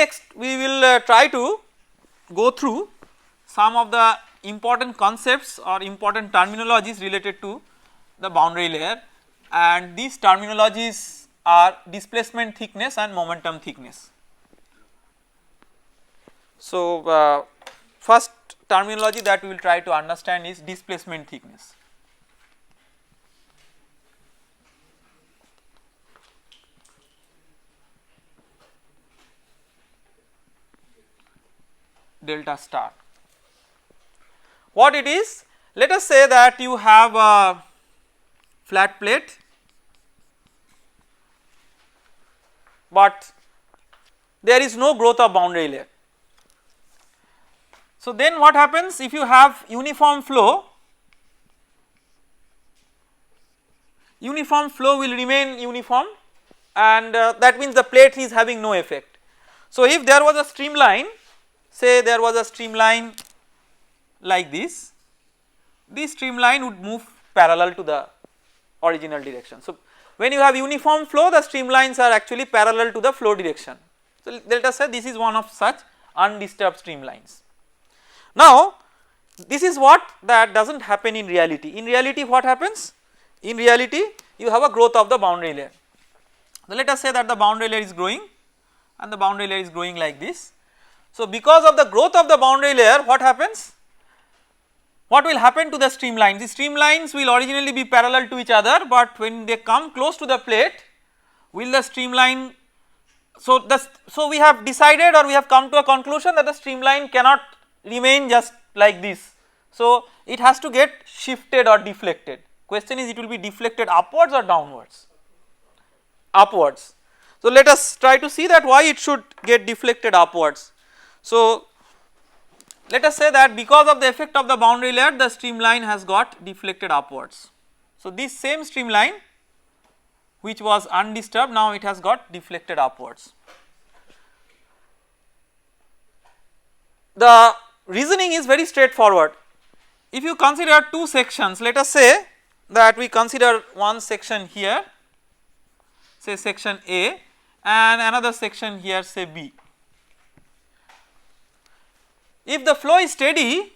next we will try to go through some of the important concepts or important terminologies related to the boundary layer, and these terminologies are displacement thickness and momentum thickness. So, first terminology that we will try to understand is displacement thickness. Delta star. What it is? Let us say that you have a flat plate, but there is no growth of boundary layer. So, then what happens if you have uniform flow? Uniform flow will remain uniform, and that means the plate is having no effect. So, if there was a streamline, say there was a streamline like this streamline would move parallel to the original direction. So, when you have uniform flow, the streamlines are actually parallel to the flow direction. So, let us say this is one of such undisturbed streamlines. Now, this is what that does not happen in reality. In reality, what happens? In reality, you have a growth of the boundary layer. So, let us say that the boundary layer is growing and the boundary layer is growing like this. So, because of the growth of the boundary layer, what happens? What will happen to the streamlines? The streamlines will originally be parallel to each other, but when they come close to the plate, will the streamline, so we have decided or we have come to a conclusion that the streamline cannot remain just like this. So, it has to get shifted or deflected. Question is, it will be deflected upwards or downwards? Upwards. So, let us try to see that why it should get deflected upwards. So, let us say that because of the effect of the boundary layer, the streamline has got deflected upwards. So, this same streamline which was undisturbed, now it has got deflected upwards. The reasoning is very straightforward. If you consider two sections, let us say that we consider one section here, say section A, and another section here, say B. If the flow is steady,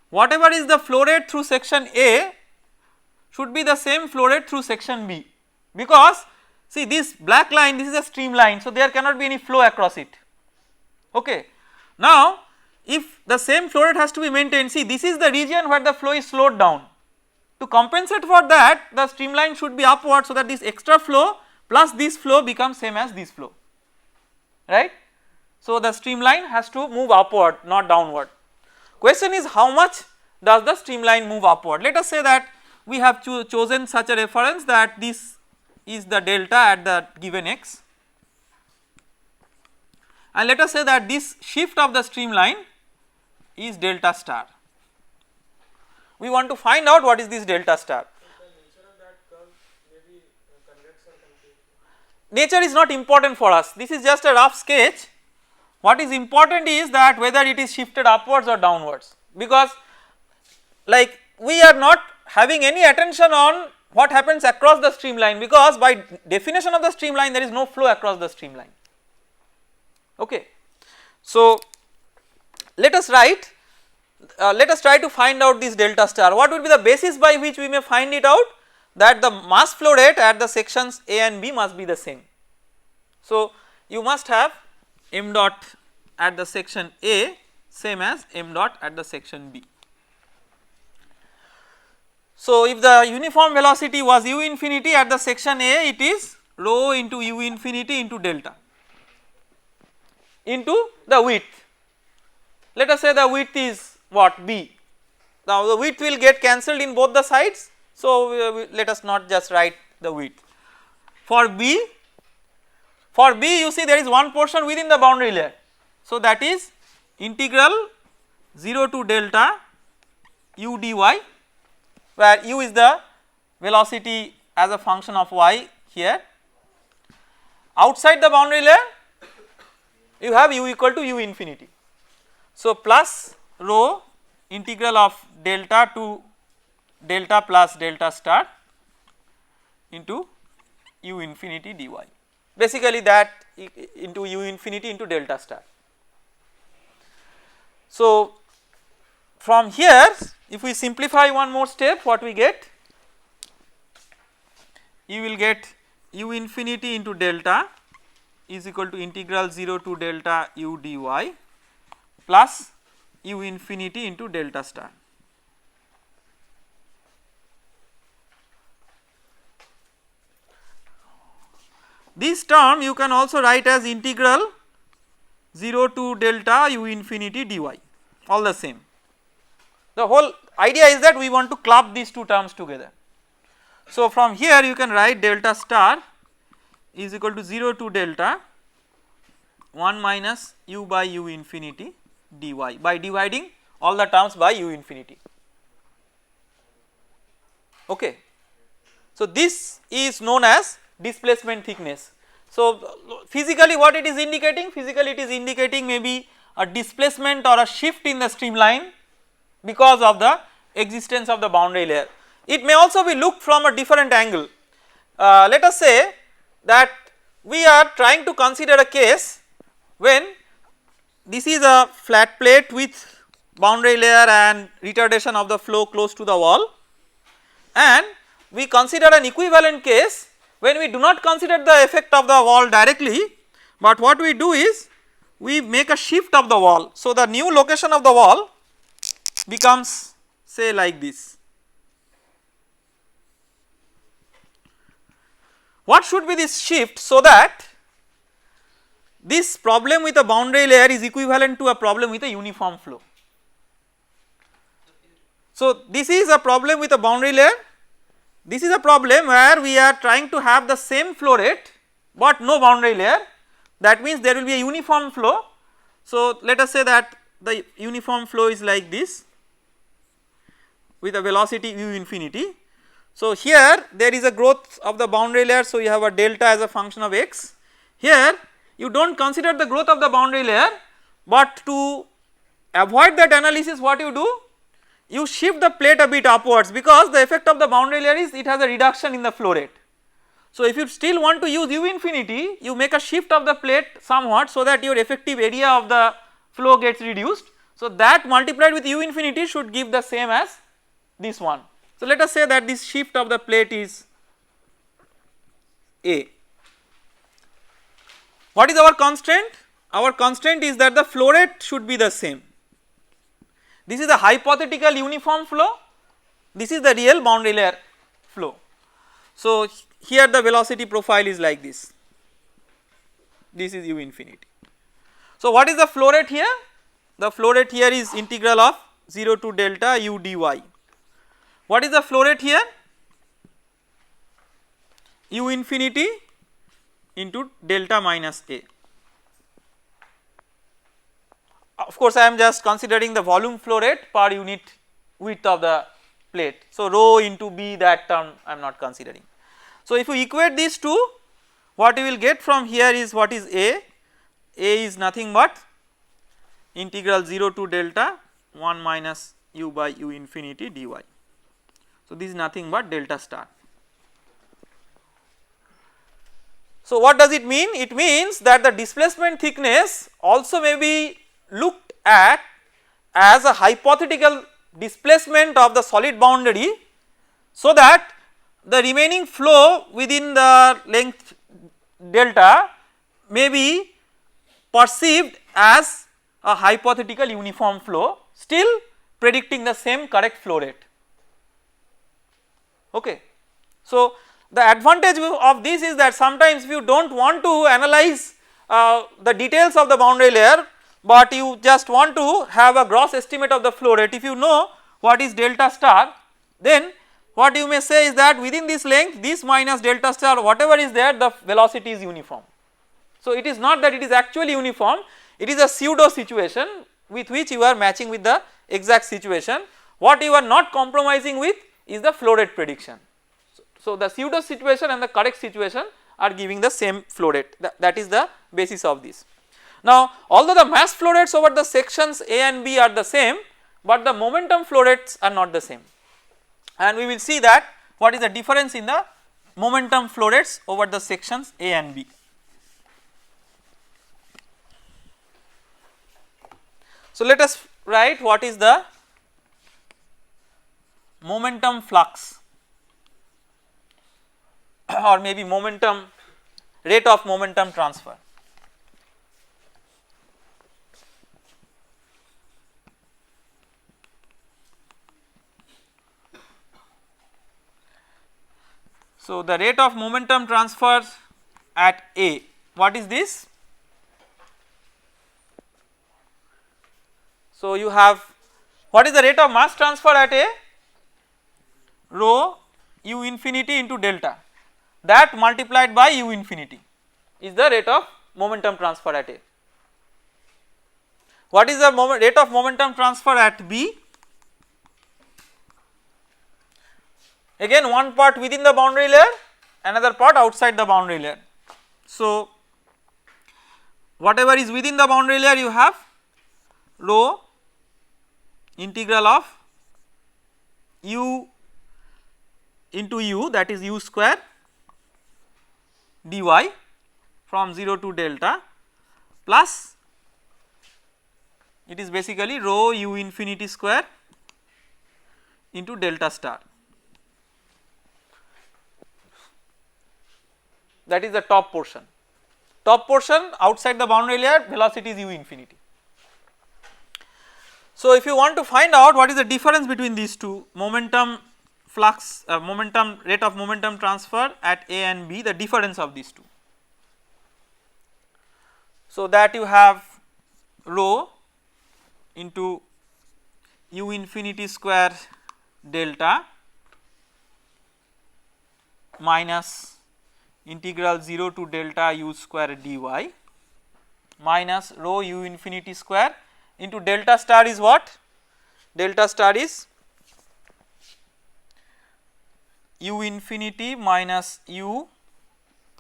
whatever is the flow rate through section A should be the same flow rate through section B, because see this black line, this is a streamline, so there cannot be any flow across it. Okay. Now, if the same flow rate has to be maintained, see this is the region where the flow is slowed down. To compensate for that, the streamline should be upward, so that this extra flow plus this flow becomes same as this flow, right. So, the streamline has to move upward, not downward. Question is, how much does the streamline move upward? Let us say that we have chosen such a reference that this is the delta at the given x, and let us say that this shift of the streamline is delta star. We want to find out what is this delta star. So, the nature of that curve may be convex or concave? Nature is not important for us, this is just a rough sketch. What is important is that whether it is shifted upwards or downwards, because like we are not having any attention on what happens across the streamline, because by definition of the streamline there is no flow across the streamline. Okay. So, let us try to find out this delta star. What would be the basis by which we may find it out? That the mass flow rate at the sections A and B must be the same. So, you must have m dot at the section A same as m dot at the section B. So, if the uniform velocity was u infinity at the section A, it is rho into u infinity into delta into the width. Let us say the width is what, B. Now, the width will get cancelled in both the sides. So, let us not just write the width. For B you see there is one portion within the boundary layer. So, that is integral 0 to delta u dy, where u is the velocity as a function of y here. Outside the boundary layer you have u equal to u infinity. So, plus rho integral of delta to delta plus delta star into u infinity dy. basically that into u infinity into delta star. So from here if we simplify one more step, what we get, you will get u infinity into delta is equal to integral 0 to delta u dy plus u infinity into delta star. This term you can also write as integral 0 to delta u infinity dy, all the same. The whole idea is that we want to club these two terms together. So from here you can write delta star is equal to 0 to delta 1 minus u by u infinity dy by dividing all the terms by u infinity. Okay. So this is known as displacement thickness. So physically what it is indicating? Physically it is indicating maybe a displacement or a shift in the streamline because of the existence of the boundary layer. It may also be looked from a different angle. Let us say that we are trying to consider a case when this is a flat plate with boundary layer and retardation of the flow close to the wall, and we consider an equivalent case when we do not consider the effect of the wall directly, but what we do is we make a shift of the wall. So the new location of the wall becomes say like this. What should be this shift so that this problem with a boundary layer is equivalent to a problem with a uniform flow? So this is a problem with a boundary layer, this is a problem where we are trying to have the same flow rate but no boundary layer, that means there will be a uniform flow. So let us say that the uniform flow is like this with a velocity u infinity. So here there is a growth of the boundary layer, so you have a delta as a function of x. Here you do not consider the growth of the boundary layer, but to avoid that analysis what you do, you shift the plate a bit upwards, because the effect of the boundary layer is it has a reduction in the flow rate. So if you still want to use u infinity, you make a shift of the plate somewhat so that your effective area of the flow gets reduced. So that multiplied with u infinity should give the same as this one. So let us say that this shift of the plate is A. What is our constraint? Our constraint is that the flow rate should be the same. This is a hypothetical uniform flow, this is the real boundary layer flow. So here the velocity profile is like this, this is u infinity. So what is the flow rate here? The flow rate here is integral of 0 to delta u dy. What is the flow rate here? U infinity into delta minus A. Of course I am just considering the volume flow rate per unit width of the plate. So rho into B, that term I am not considering. So if you equate these two, what you will get from here is what is A? A is nothing but integral 0 to delta 1 minus u by u infinity dy. So this is nothing but delta star. So what does it mean? It means that the displacement thickness also may be looked at as a hypothetical displacement of the solid boundary, so that the remaining flow within the length delta may be perceived as a hypothetical uniform flow, still predicting the same correct flow rate. Okay. So the advantage of this is that sometimes if you do not want to analyze the details of the boundary layer, but you just want to have a gross estimate of the flow rate, if you know what is delta star, then what you may say is that within this length, this minus delta star, whatever is there, the velocity is uniform. So it is not that it is actually uniform, it is a pseudo situation with which you are matching with the exact situation. What you are not compromising with is the flow rate prediction. So the pseudo situation and the correct situation are giving the same flow rate, that is the basis of this. Now although the mass flow rates over the sections A and B are the same, but the momentum flow rates are not the same, and we will see that what is the difference in the momentum flow rates over the sections A and B. So let us write what is the momentum flux or maybe momentum rate of momentum transfer. So the rate of momentum transfer at A, what is this? So you have, what is the rate of mass transfer at A? Rho u infinity into delta, that multiplied by u infinity is the rate of momentum transfer at A. What is the rate of momentum transfer at B? Again one part within the boundary layer, another part outside the boundary layer. So whatever is within the boundary layer you have rho integral of u into u, that is u square dy from 0 to delta, plus it is basically rho u infinity square into delta star, that is the top portion. Top portion outside the boundary layer, velocity is u infinity. So if you want to find out what is the difference between these two, momentum flux, momentum rate of momentum transfer at A and B, the difference of these two. So that you have rho into u infinity square delta minus integral 0 to delta u square dy minus rho u infinity square into delta star is what? Delta star is u infinity minus u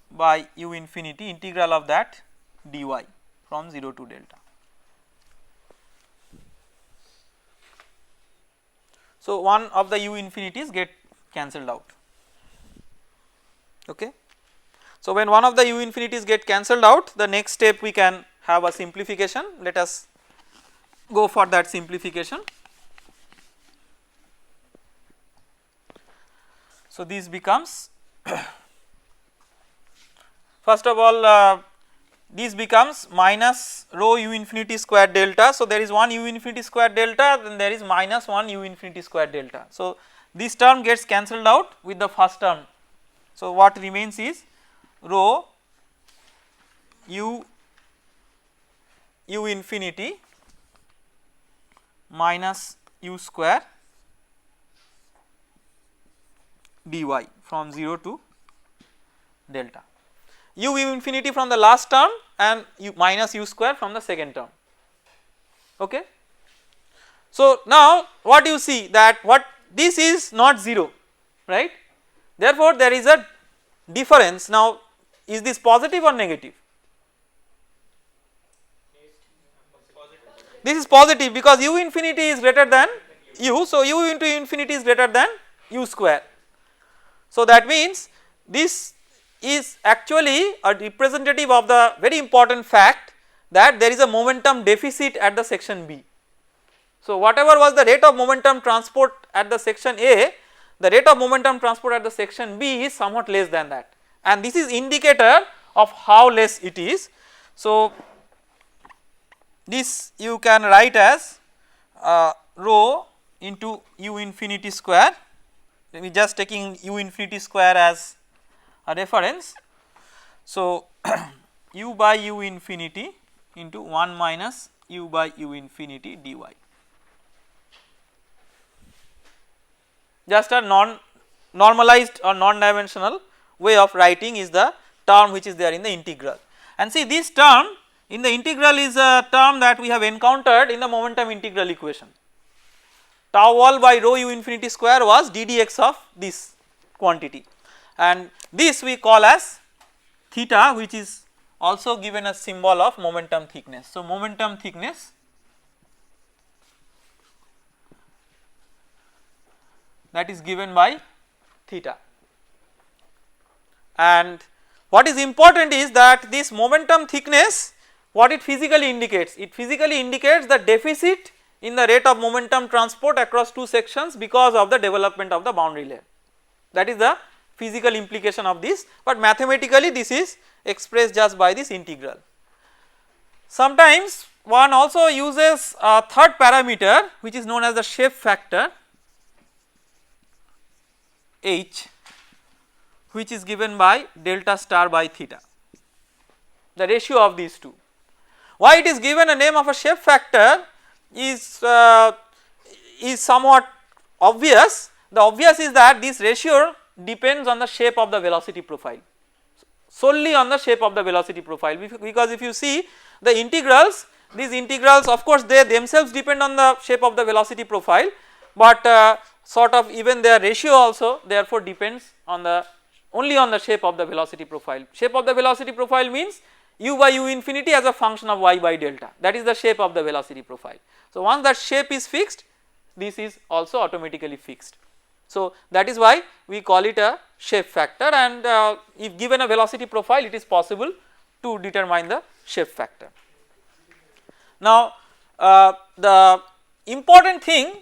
by u infinity integral of that dy from 0 to delta. So one of the u infinities get cancelled out. Okay. So when one of the u infinities get cancelled out, the next step we can have a simplification. Let us go for that simplification. So this becomes first of all this becomes minus rho u infinity square delta. So there is 1 u infinity square delta, then there is minus 1 u infinity square delta. So this term gets cancelled out with the first term. So what remains is rho u infinity minus u square dy from 0 to delta, u infinity from the last term and u minus u square from the second term. Okay. So now what you see that what this is not 0, right, therefore there is a difference. Now is this positive or negative? This is positive because u infinity is greater than u, so u into infinity is greater than u square. So that means this is actually a representative of the very important fact that there is a momentum deficit at the section B. So whatever was the rate of momentum transport at the section A, the rate of momentum transport at the section B is somewhat less than that, and this is indicator of how less it is. So this you can write as rho into u infinity square, we just taking u infinity square as a reference. So u by u infinity into 1 minus u by u infinity dy, just a normalized or non-dimensional way of writing is the term which is there in the integral. And see, this term in the integral is a term that we have encountered in the momentum integral equation. Tau wall by rho u infinity square was ddx of this quantity, and this we call as theta, which is also given as symbol of momentum thickness. So momentum thickness that is given by theta, and what is important is that this momentum thickness what it physically indicates? It physically indicates the deficit in the rate of momentum transport across two sections because of the development of the boundary layer. That is the physical implication of this, but mathematically this is expressed just by this integral. Sometimes one also uses a third parameter which is known as the shape factor H, which is given by delta star by theta, the ratio of these two. Why it is given a name of a shape factor is somewhat obvious. The obvious is that this ratio depends on the shape of the velocity profile, solely on the shape of the velocity profile, because if you see the integrals, these integrals of course they themselves depend on the shape of the velocity profile, but sort of even their ratio also therefore depends on the only on the shape of the velocity profile. Shape of the velocity profile means u by u infinity as a function of y by delta, that is the shape of the velocity profile. So once that shape is fixed, this is also automatically fixed. So that is why we call it a shape factor, and if given a velocity profile it is possible to determine the shape factor. Now the important thing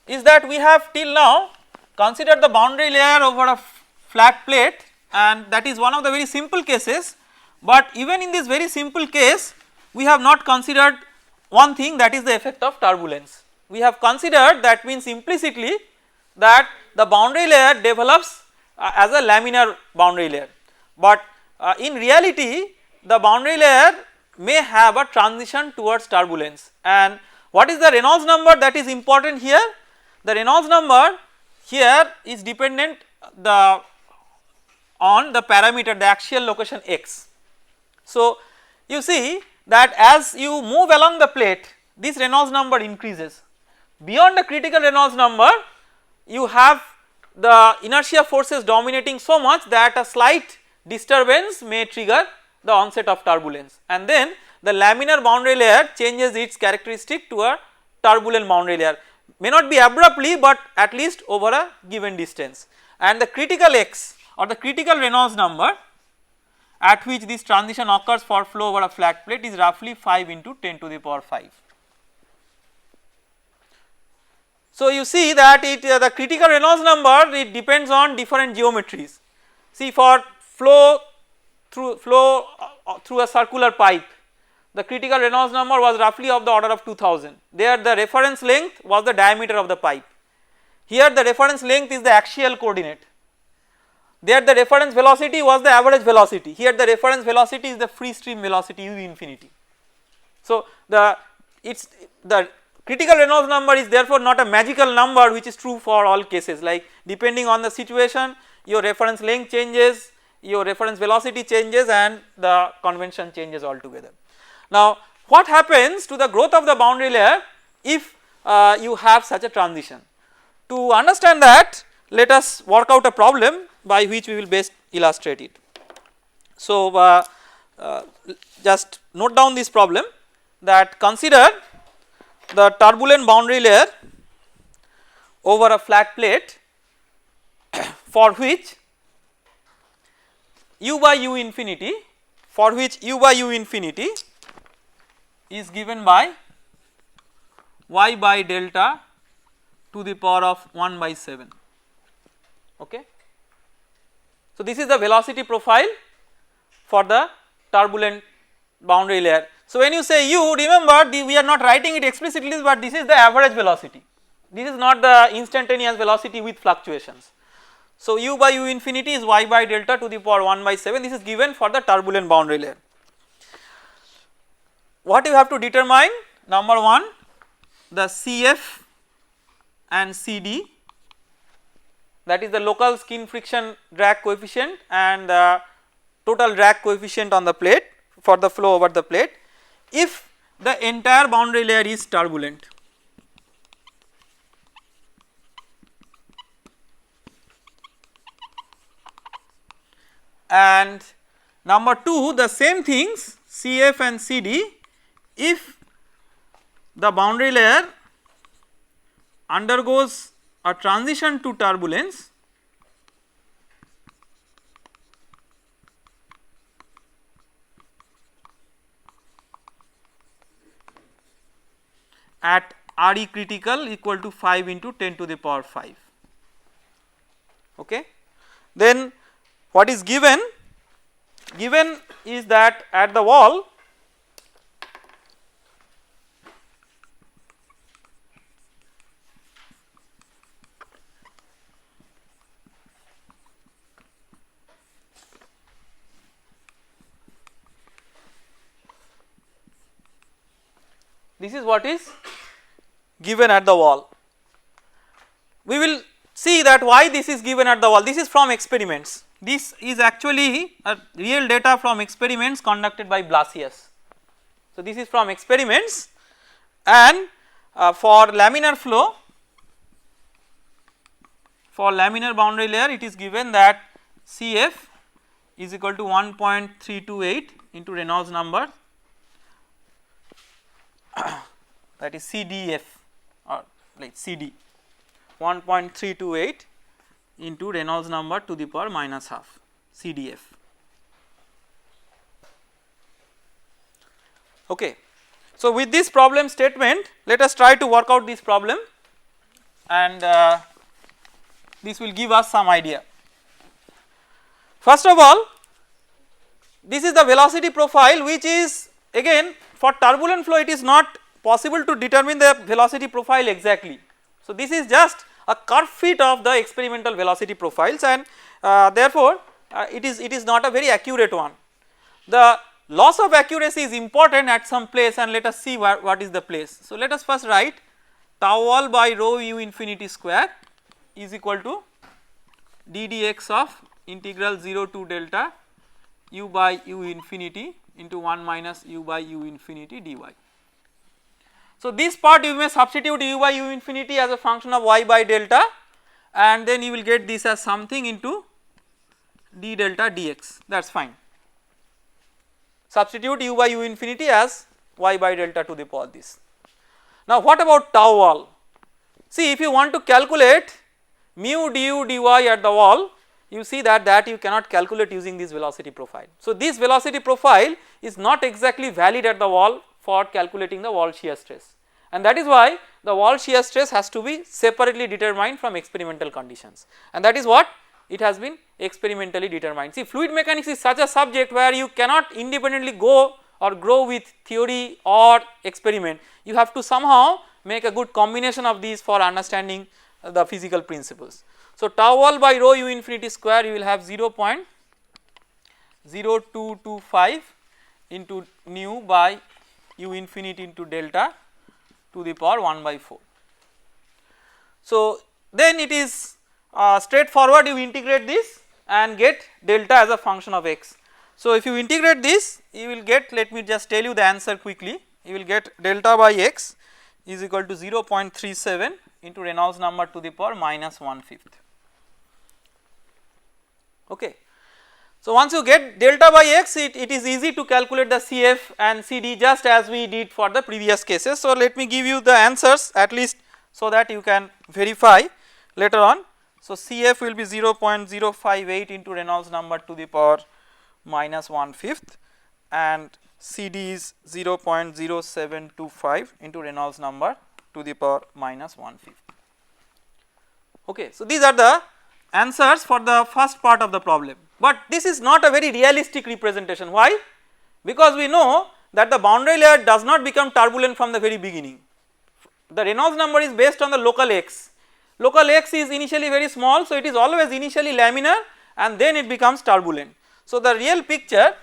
is that we have till now considered the boundary layer over a flat plate, and that is one of the very simple cases, but even in this very simple case we have not considered one thing, that is the effect of turbulence. We have considered, that means implicitly, that the boundary layer develops as a laminar boundary layer, but in reality the boundary layer may have a transition towards turbulence. And what is the Reynolds number that is important here? The Reynolds number here is dependent on the parameter, the axial location x. So you see that as you move along the plate, this Reynolds number increases. Beyond the critical Reynolds number, you have the inertia forces dominating so much that a slight disturbance may trigger the onset of turbulence, and then the laminar boundary layer changes its characteristic to a turbulent boundary layer, may not be abruptly but at least over a given distance, and the critical x or the critical Reynolds number at which this transition occurs for flow over a flat plate is roughly 5 into 10 to the power 5. So you see that the critical Reynolds number, it depends on different geometries. See, for flow through a circular pipe, the critical Reynolds number was roughly of the order of 2000. There the reference length was the diameter of the pipe. Here the reference length is the axial coordinate. There the reference velocity was the average velocity. Here the reference velocity is the free stream velocity u infinity. So the critical Reynolds number is therefore not a magical number which is true for all cases, like depending on the situation your reference length changes, your reference velocity changes, and the convention changes altogether. Now what happens to the growth of the boundary layer if you have such a transition? To understand that, let us work out a problem by which we will best illustrate it. So just note down this problem, that consider the turbulent boundary layer over a flat plate for which u by u infinity is given by y by delta to the power of 1 by 7. Okay. So this is the velocity profile for the turbulent boundary layer. So when you say u, remember we are not writing it explicitly, but this is the average velocity, this is not the instantaneous velocity with fluctuations. So u by u infinity is y by delta to the power 1 by 7, this is given for the turbulent boundary layer. What you have to determine? Number 1, the Cf and Cd, that is the local skin friction drag coefficient and the total drag coefficient on the plate for the flow over the plate, if the entire boundary layer is turbulent. And number 2, the same things Cf and Cd if the boundary layer undergoes a transition to turbulence at Re critical equal to 5 into 10 to the power 5. Okay. Then what is given? Given is that at the wall this is what is given at the wall. We will see that why this is given at the wall. This is from experiments. This is actually a real data from experiments conducted by Blasius. So this is from experiments, and for laminar flow, for laminar boundary layer it is given that Cf is equal to 1.328 into Reynolds number, that is CDF or like CD, 1.328 into Reynolds number to the power minus half, CDF. Okay. So with this problem statement, let us try to work out this problem, and this will give us some idea. First of all, this is the velocity profile, which is again for turbulent flow it is not possible to determine the velocity profile exactly. So this is just a curve fit of the experimental velocity profiles, and therefore it is not a very accurate one. The loss of accuracy is important at some place, and let us see what is the place. So let us first write tau wall by rho u infinity square is equal to d dx of integral 0 to delta u by u infinity into 1 minus u by u infinity dy. So this part you may substitute u by u infinity as a function of y by delta, and then you will get this as something into d delta dx, that is fine. Substitute u by u infinity as y by delta to the power this. Now what about tau wall? See, if you want to calculate mu du dy at the wall, you see that you cannot calculate using this velocity profile. So this velocity profile is not exactly valid at the wall for calculating the wall shear stress, and that is why the wall shear stress has to be separately determined from experimental conditions, and that is what it has been experimentally determined. See, fluid mechanics is such a subject where you cannot independently go or grow with theory or experiment. You have to somehow make a good combination of these for understanding the physical principles. So tau wall by rho u infinity square you will have 0.0225 into nu by u infinity into delta to the power 1 by 4. So then it is straightforward, you integrate this and get delta as a function of x. So if you integrate this you will get, let me just tell you the answer quickly, you will get delta by x is equal to 0.37 into Reynolds number to the power minus 1/5. Okay. So once you get delta by x, it is easy to calculate the Cf and Cd just as we did for the previous cases. So let me give you the answers at least so that you can verify later on. So Cf will be 0.058 into Reynolds number to the power minus 1/5, and Cd is 0.0725 into Reynolds number to the power minus 1/5. Okay, so these are the answers for the first part of the problem, but this is not a very realistic representation. Why? Because we know that the boundary layer does not become turbulent from the very beginning. The Reynolds number is based on the local x. Local x is initially very small, so it is always initially laminar and then it becomes turbulent. So the real picture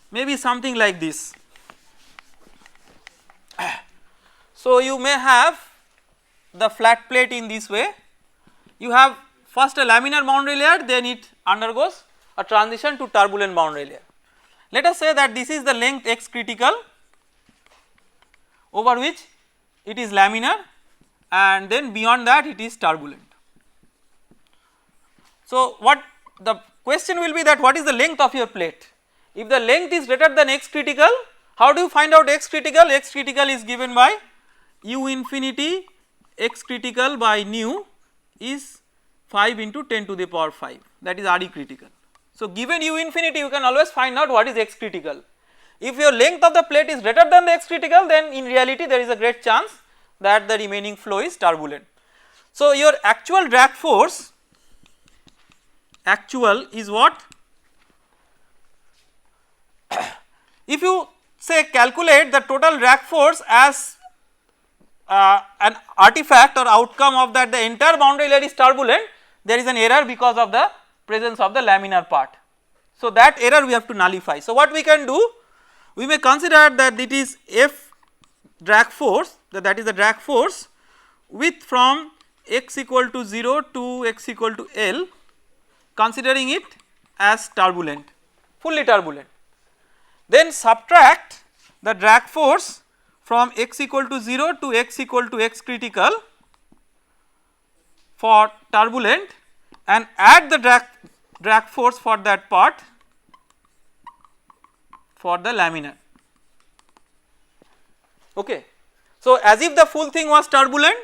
may be something like this. So you may have the flat plate in this way, you have first a laminar boundary layer, then it undergoes a transition to turbulent boundary layer. Let us say that this is the length x critical over which it is laminar, and then beyond that it is turbulent. So what the question will be that what is the length of your plate? If the length is greater than x critical, how do you find out x critical? X critical is given by u infinity x critical by nu is 5 into 10 to the power 5, that is Re critical. So given u infinity you can always find out what is x critical. If your length of the plate is greater than the x critical, then in reality there is a great chance that the remaining flow is turbulent. So your actual drag force is what? If you say calculate the total drag force as an artifact or outcome of that the entire boundary layer is turbulent, there is an error because of the presence of the laminar part. So that error we have to nullify. So what we can do, we may consider that it is F drag force, that is the drag force with from x equal to 0 to x equal to L, considering it as turbulent, fully turbulent. Then subtract the drag force from x equal to 0 to x equal to x critical for turbulent and add the drag force for that part for the laminar. Okay. So as if the full thing was turbulent,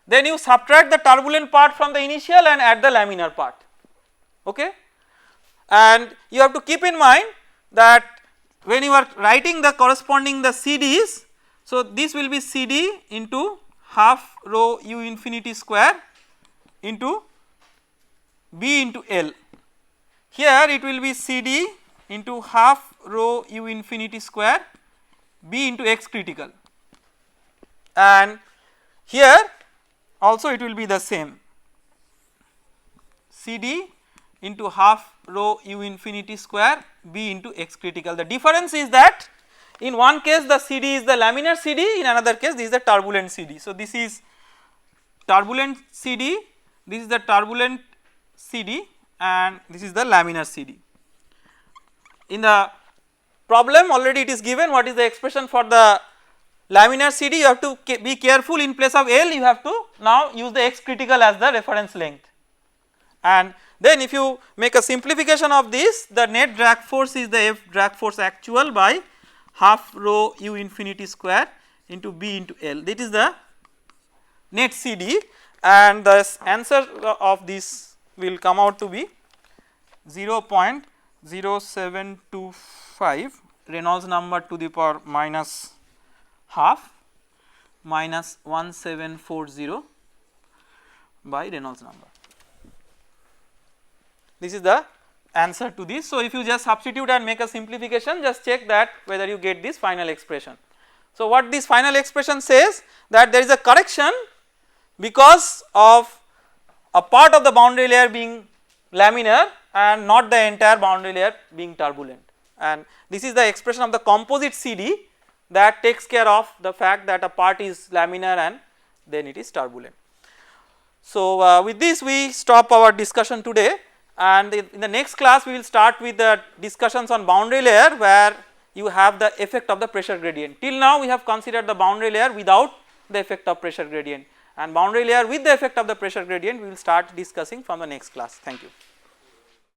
then you subtract the turbulent part from the initial and add the laminar part. Okay. And you have to keep in mind that when you are writing the corresponding the CDs, so this will be CD into half rho u infinity square into B into L. Here it will be CD into half rho u infinity square B into x critical, and here also it will be the same, CD into half rho u infinity square B into x critical. The difference is that in one case the CD is the laminar CD, in another case this is the turbulent CD. So this is turbulent CD, this is the turbulent CD, and this is the laminar CD. In the problem already it is given what is the expression for the laminar CD. You have to be careful, in place of L you have to now use the x critical as the reference length, and then if you make a simplification of this, the net drag force is the F drag force actual by half rho u infinity square into B into L. That is the net CD, and the answer of this will come out to be 0.0725 Reynolds number to the power minus half minus 1740 by Reynolds number. This is the answer to this. So if you just substitute and make a simplification, just check that whether you get this final expression. So what this final expression says, that there is a correction because of a part of the boundary layer being laminar and not the entire boundary layer being turbulent, and this is the expression of the composite CD that takes care of the fact that a part is laminar and then it is turbulent. So with this we stop our discussion today, and in the next class we will start with the discussions on boundary layer, where you have the effect of the pressure gradient. Till now we have considered the boundary layer without the effect of pressure gradient, and boundary layer with the effect of the pressure gradient we will start discussing from the next class. Thank you.